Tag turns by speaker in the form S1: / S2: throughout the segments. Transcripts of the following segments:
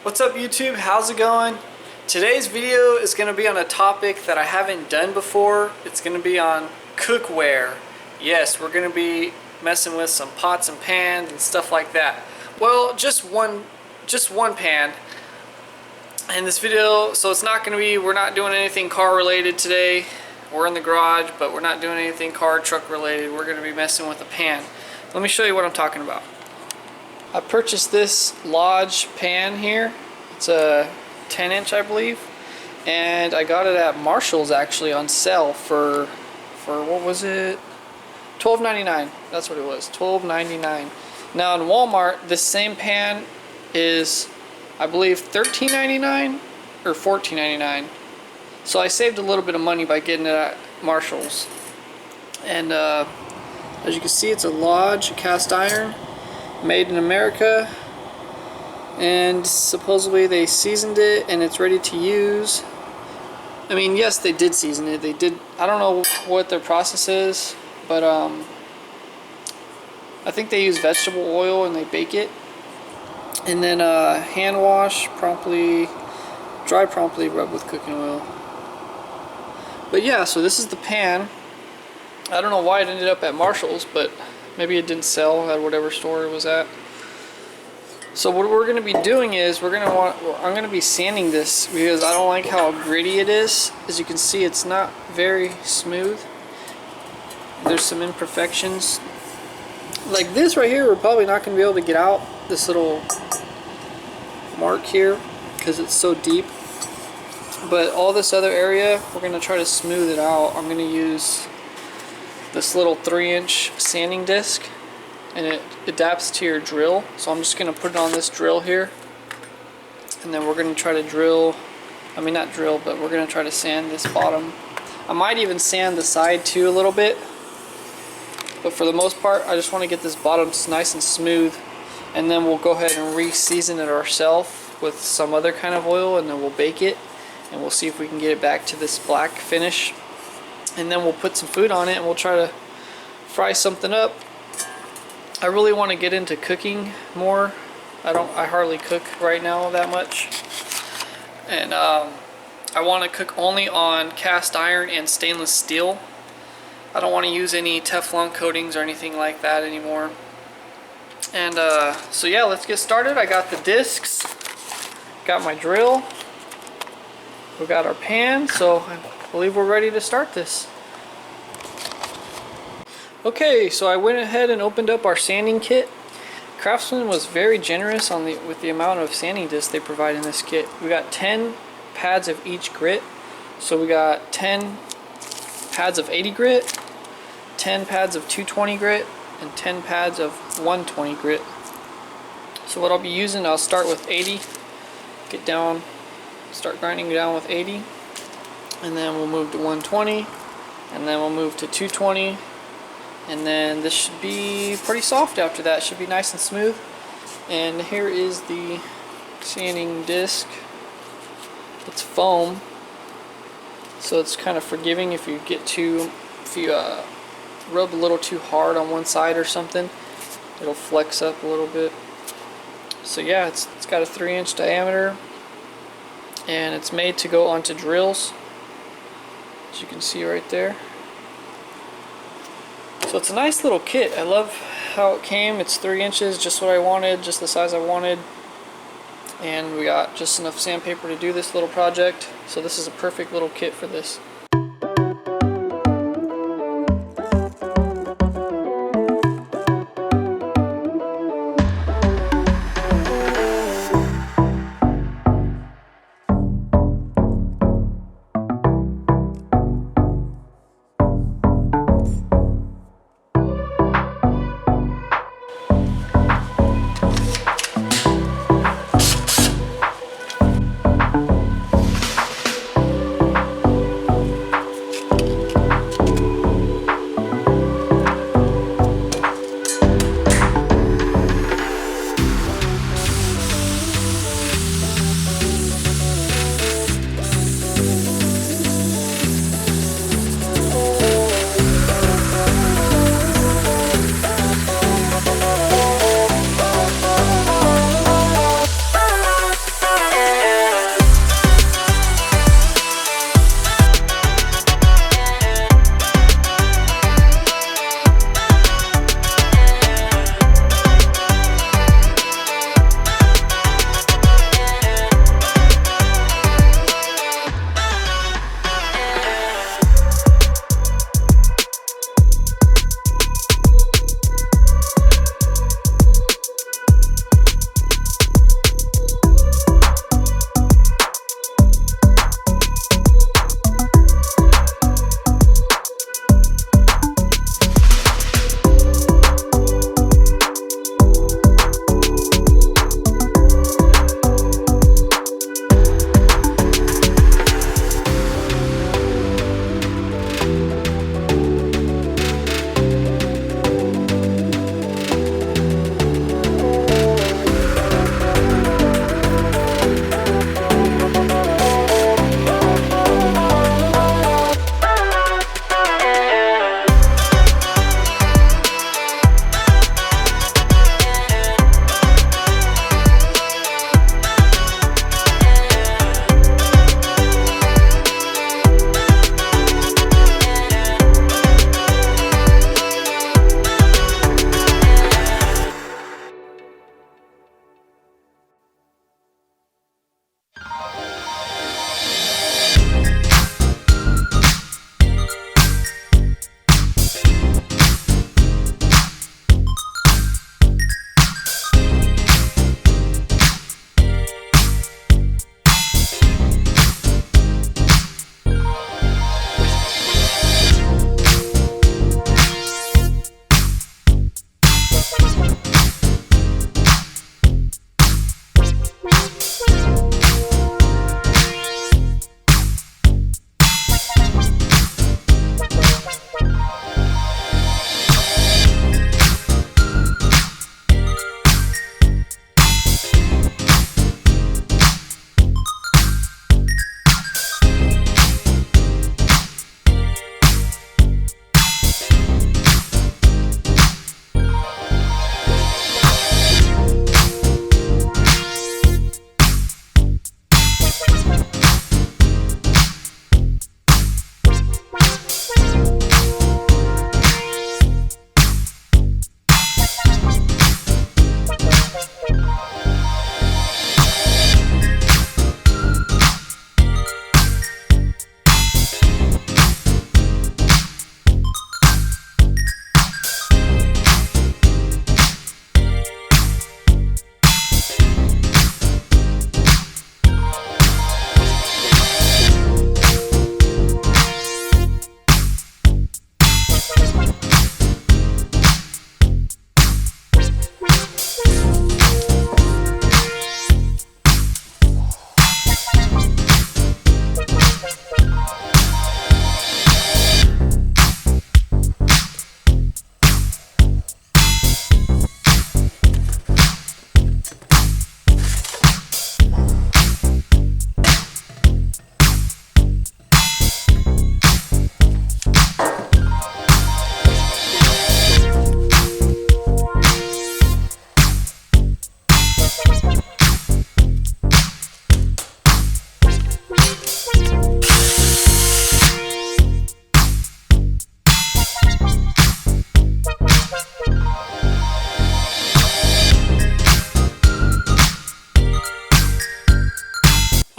S1: What's up YouTube? How's it going? Today's video is going to be on a topic that I haven't done before. It's going to be on cookware. Yes, we're going to be messing with some pots and pans and stuff like that. Well, just one pan. And this video, so it's not going to be, we're not doing anything car related today. We're in the garage, but we're not doing anything car, truck related. We're going to be messing with a pan. Let me show you what I'm talking about. I purchased this Lodge pan here. It's a 10-inch, I believe, and I got it at Marshall's actually on sale for what was it? $12.99. That's what it was. $12.99. Now in Walmart, this same pan is, I believe, $13.99 or $14.99. So I saved a little bit of money by getting it at Marshall's. And as you can see, it's a Lodge cast iron. Made in America, and supposedly they seasoned it and it's ready to use. I mean, yes, they did season it. They did. I don't know what their process is, but I think they use vegetable oil and they bake it, and then hand wash, dry promptly, rub with cooking oil. But yeah, so this is the pan. I don't know why it ended up at Marshall's, but maybe it didn't sell at whatever store it was at. So what we're going to be doing is I'm going to be sanding this because I don't like how gritty it is. As you can see, it's not very smooth. There's some imperfections. Like this right here, we're probably not going to be able to get out this little mark here because it's so deep. But all this other area, we're going to try to smooth it out. I'm going to use this little 3-inch sanding disc, and it adapts to your drill. So I'm just going to put it on this drill here, and then we're going to try to drill, I mean not drill, but we're going to try to sand this bottom. I might even sand the side too a little bit, but for the most part I just want to get this bottom nice and smooth, and then we'll go ahead and re-season it ourselves with some other kind of oil, and then we'll bake it, and we'll see if we can get it back to this black finish. And then we'll put some food on it and we'll try to fry something up. I really want to get into cooking more. I hardly cook right now that much. And I want to cook only on cast iron and stainless steel. I don't want to use any Teflon coatings or anything like that anymore. And so yeah, let's get started. I got the discs, got my drill, we got our pan, so I believe we're ready to start this. Okay, so I went ahead and opened up our sanding kit. Craftsman was very generous with the amount of sanding discs they provide in this kit. We got 10 pads of each grit. So we got 10 pads of 80 grit, 10 pads of 220 grit, and 10 pads of 120 grit. So what I'll be using, I'll start with 80, start grinding down with 80. And then we'll move to 120, and then we'll move to 220, and then this should be pretty soft after that. It should be nice and smooth. And here is the sanding disc. It's foam, so it's kind of forgiving if you rub a little too hard on one side or something, it'll flex up a little bit. So yeah, it's got a 3-inch diameter, and it's made to go onto drills, as you can see right there. So it's a nice little kit. I love how it came. It's 3 inches, just what I wanted, just the size I wanted. And we got just enough sandpaper to do this little project. So this is a perfect little kit for this.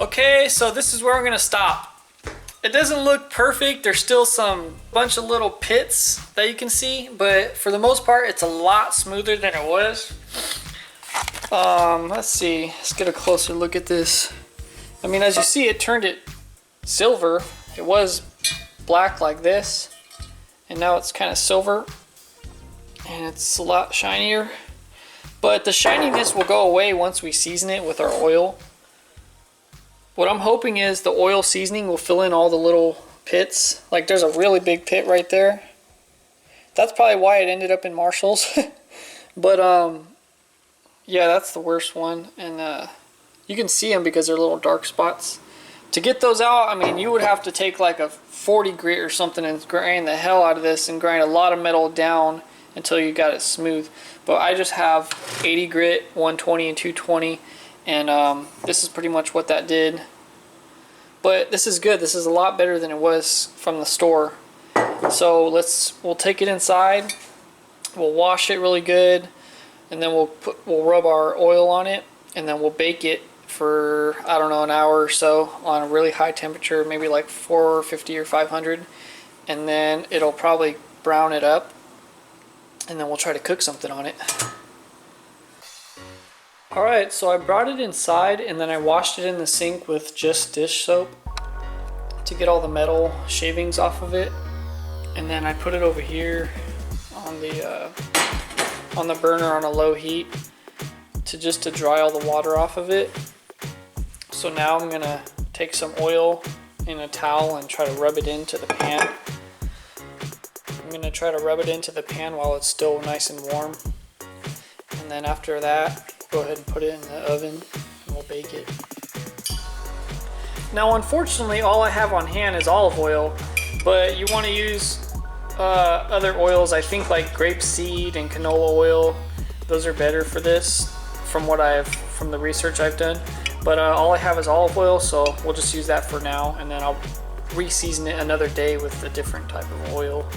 S1: Okay, so this is where I'm gonna stop. It doesn't look perfect. There's still some bunch of little pits that you can see, but for the most part, it's a lot smoother than it was. Let's see, let's get a closer look at this. I mean, as you see, it turned it silver. It was black like this, and now it's kind of silver, and it's a lot shinier. But the shininess will go away once we season it with our oil. What I'm hoping is the oil seasoning will fill in all the little pits. Like there's a really big pit right there. That's probably why it ended up in Marshall's. But yeah, that's the worst one. And you can see them because they're little dark spots. To get those out, I mean, you would have to take like a 40 grit or something and grind the hell out of this and grind a lot of metal down until you got it smooth. But I just have 80 grit, 120 and 220. And this is pretty much what that did. But this is good. This is a lot better than it was from the store. So we'll take it inside. We'll wash it really good, and then we'll rub our oil on it, and then we'll bake it for, I don't know, an hour or so on a really high temperature, maybe like 450 or 500, and then it'll probably brown it up, and then we'll try to cook something on it. Alright, so I brought it inside and then I washed it in the sink with just dish soap to get all the metal shavings off of it. And then I put it over here on the burner on a low heat to dry all the water off of it. So now I'm gonna take some oil in a towel and try to rub it into the pan. I'm gonna try to rub it into the pan while it's still nice and warm. And then after that, go ahead and put it in the oven and we'll bake it. Now unfortunately all I have on hand is olive oil, but you want to use other oils. I think like grapeseed and canola oil, those are better for this from the research I've done. But all I have is olive oil, so we'll just use that for now, and then I'll re-season it another day with a different type of oil.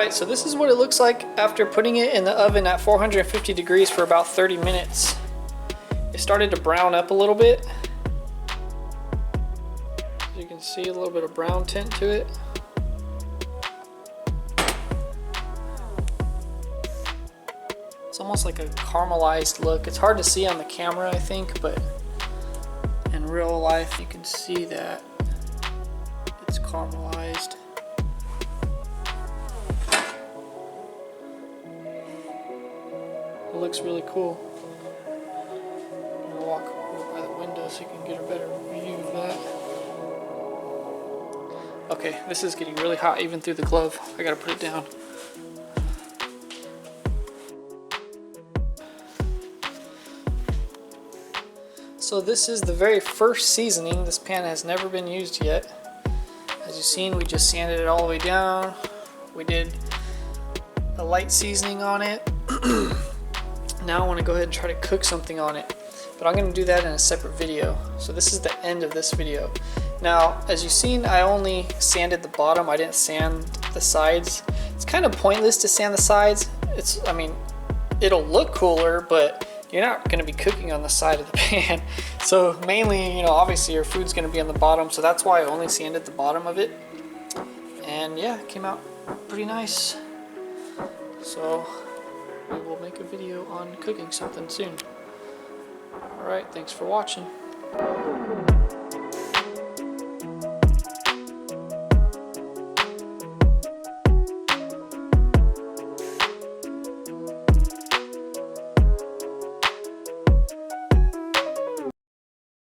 S1: So this is what it looks like after putting it in the oven at 450 degrees for about 30 minutes. It started to brown up a little bit. As you can see, a little bit of brown tint to it. It's almost like a caramelized look. It's hard to see on the camera, I think, but in real life you can see that it's caramelized. It looks really cool. I'm gonna walk over by the window so you can get a better view of that. Okay, this is getting really hot even through the glove. I gotta put it down. So this is the very first seasoning. This pan has never been used yet. As you've seen, we just sanded it all the way down. We did a light seasoning on it. Now I want to go ahead and try to cook something on it, but I'm going to do that in a separate video. So this is the end of this video, Now, as you've seen, I only sanded the bottom. I didn't sand the sides. It's kind of pointless to sand the sides. I mean, it'll look cooler, but you're not gonna be cooking on the side of the pan. So mainly, you know, obviously your food's gonna be on the bottom, so that's why I only sanded the bottom of it. And yeah, it came out pretty nice. So we will make a video on cooking something soon. All right, thanks for watching.